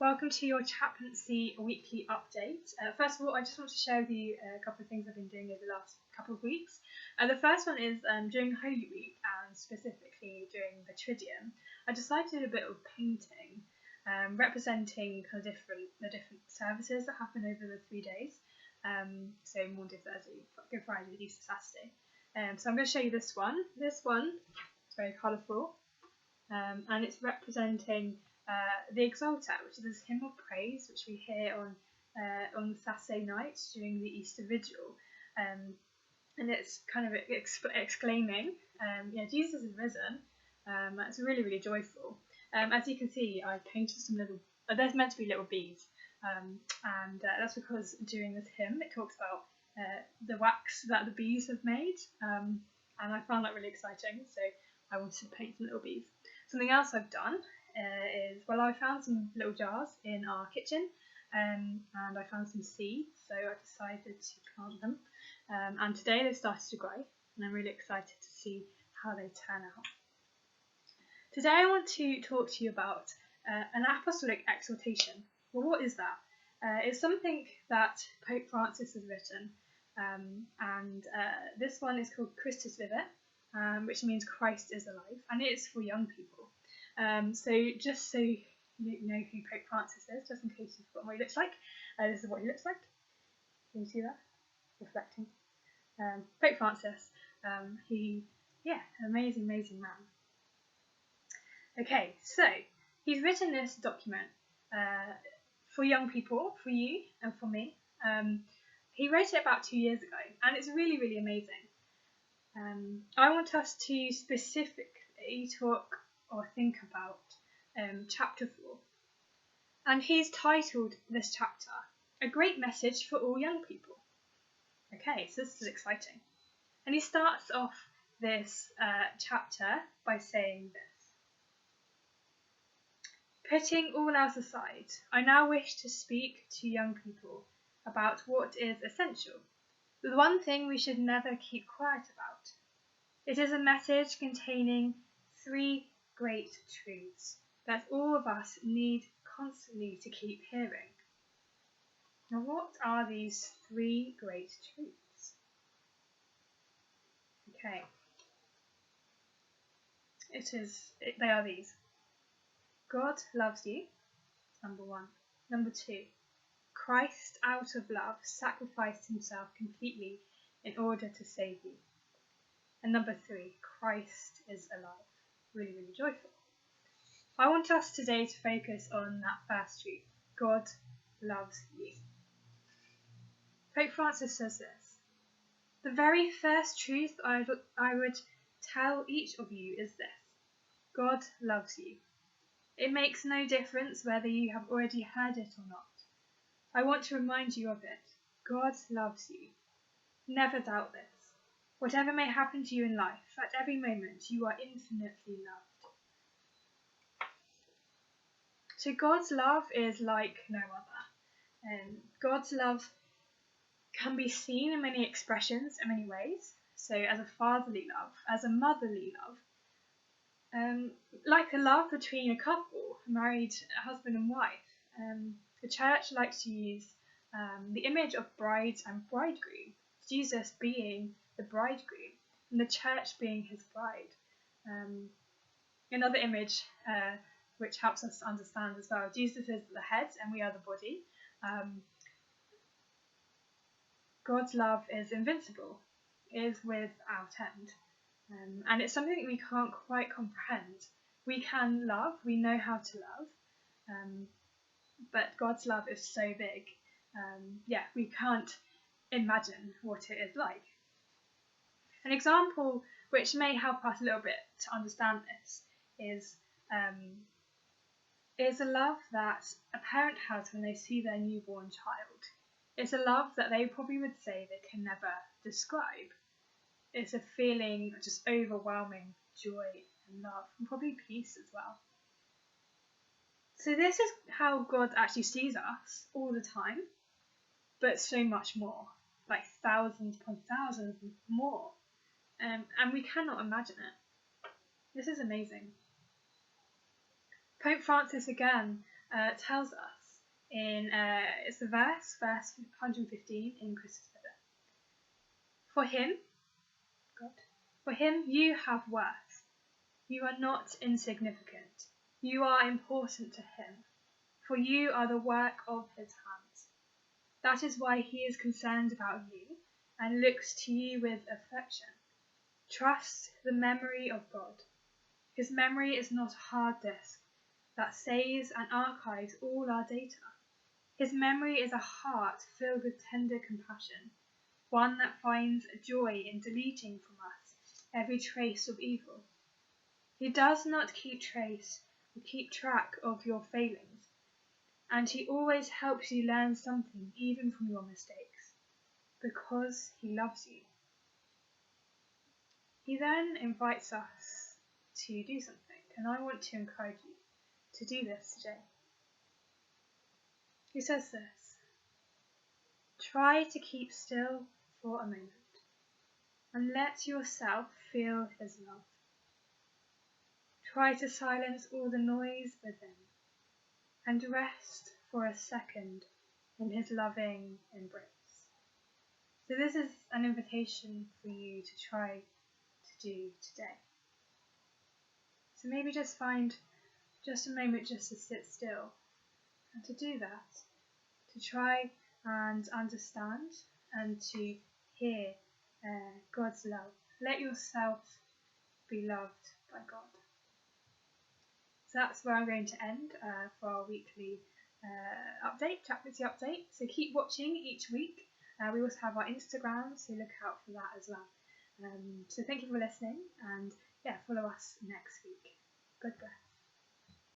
Welcome to your chaplaincy weekly update. First of all, I just want to share with you a couple of things I've been doing over the last couple of weeks. The first one is during Holy Week, and specifically during the Triduum, I decided to do a bit of painting, representing kind of the different services that happen over the 3 days. So Maundy, Thursday, Good Friday, Easter Saturday. So I'm going to show you this one. This one is very colourful, and it's representing the Exulter, which is this hymn of praise which we hear on Saturday night during the Easter Vigil, and it's kind of exclaiming, Jesus is risen. It's really, really joyful. As you can see, I painted some little. There's meant to be little bees, and that's because during this hymn it talks about the wax that the bees have made, and I found that really exciting. So I wanted to paint some little bees. Something else I've done I found some little jars in our kitchen, and I found some seeds, so I decided to plant them, and today they've started to grow, and I'm really excited to see how they turn out. Today I want to talk to you about an apostolic exhortation. Well, what is that? It's something that Pope Francis has written, and this one is called Christus Vivit, which means Christ is alive, and it's for young people. So just so you know who Pope Francis is, just in case you've forgotten what he looks like, this is what he looks like. Can you see that? Reflecting. Pope Francis, amazing man. Okay, so he's written this document for young people, for you and for me. He wrote it about 2 years ago, and it's really, really amazing. I want us to specifically talk or think about chapter 4, and he's titled this chapter A Great Message for All Young People. Okay, so this is exciting, and he starts off this chapter by saying this: putting all else aside, I now wish to speak to young people about what is essential, the one thing we should never keep quiet about. It is a message containing 3 great truths that all of us need constantly to keep hearing. Now, what are these 3 great truths? Okay, they are these. God loves you, number 1. Number 2, Christ out of love sacrificed himself completely in order to save you. And number 3, Christ is alive. Really, really joyful. I want us today to focus on that first truth. God loves you. Pope Francis says this: the very first truth I would tell each of you is this: God loves you. It makes no difference whether you have already heard it or not. I want to remind you of it. God loves you. Never doubt this. Whatever may happen to you in life, at every moment you are infinitely loved. So God's love is like no other. God's love can be seen in many expressions, in many ways. So as a fatherly love, as a motherly love, like a love between a couple, a married husband and wife. The church likes to use the image of bride and bridegroom, Jesus being the bridegroom and the church being his bride. Another image which helps us to understand as well: Jesus is the head and we are the body. God's love is invincible, is without end, and it's something that we can't quite comprehend. We can love, we know how to love, but God's love is so big, we can't imagine what it is like. An example which may help us a little bit to understand this is a love that a parent has when they see their newborn child. It's a love that they probably would say they can never describe. It's a feeling of just overwhelming joy and love, and probably peace as well. So this is how God actually sees us all the time, but so much more, like thousands upon thousands more. And we cannot imagine it. This is amazing. Pope Francis again tells us it's the verse 115 in Christus Vivit. For him, God, for him you have worth. You are not insignificant. You are important to him, for you are the work of his hands. That is why he is concerned about you and looks to you with affection. Trust the memory of God. His memory is not a hard disk that saves and archives all our data. His memory is a heart filled with tender compassion, one that finds joy in deleting from us every trace of evil. He does not keep track of your failings, and he always helps you learn something even from your mistakes, because he loves you. He then invites us to do something, and I want to encourage you to do this today. He says this: try to keep still for a moment and let yourself feel his love. Try to silence all the noise within and rest for a second in his loving embrace. So this is an invitation for you to try to do today. So maybe just find just a moment just to sit still and to do that, to try and understand and to hear God's love. Let yourself be loved by God. So that's where I'm going to end for our weekly chaplaincy update. So keep watching each week. We also have our Instagram, so look out for that as well. So thank you for listening, and follow us next week. God bless.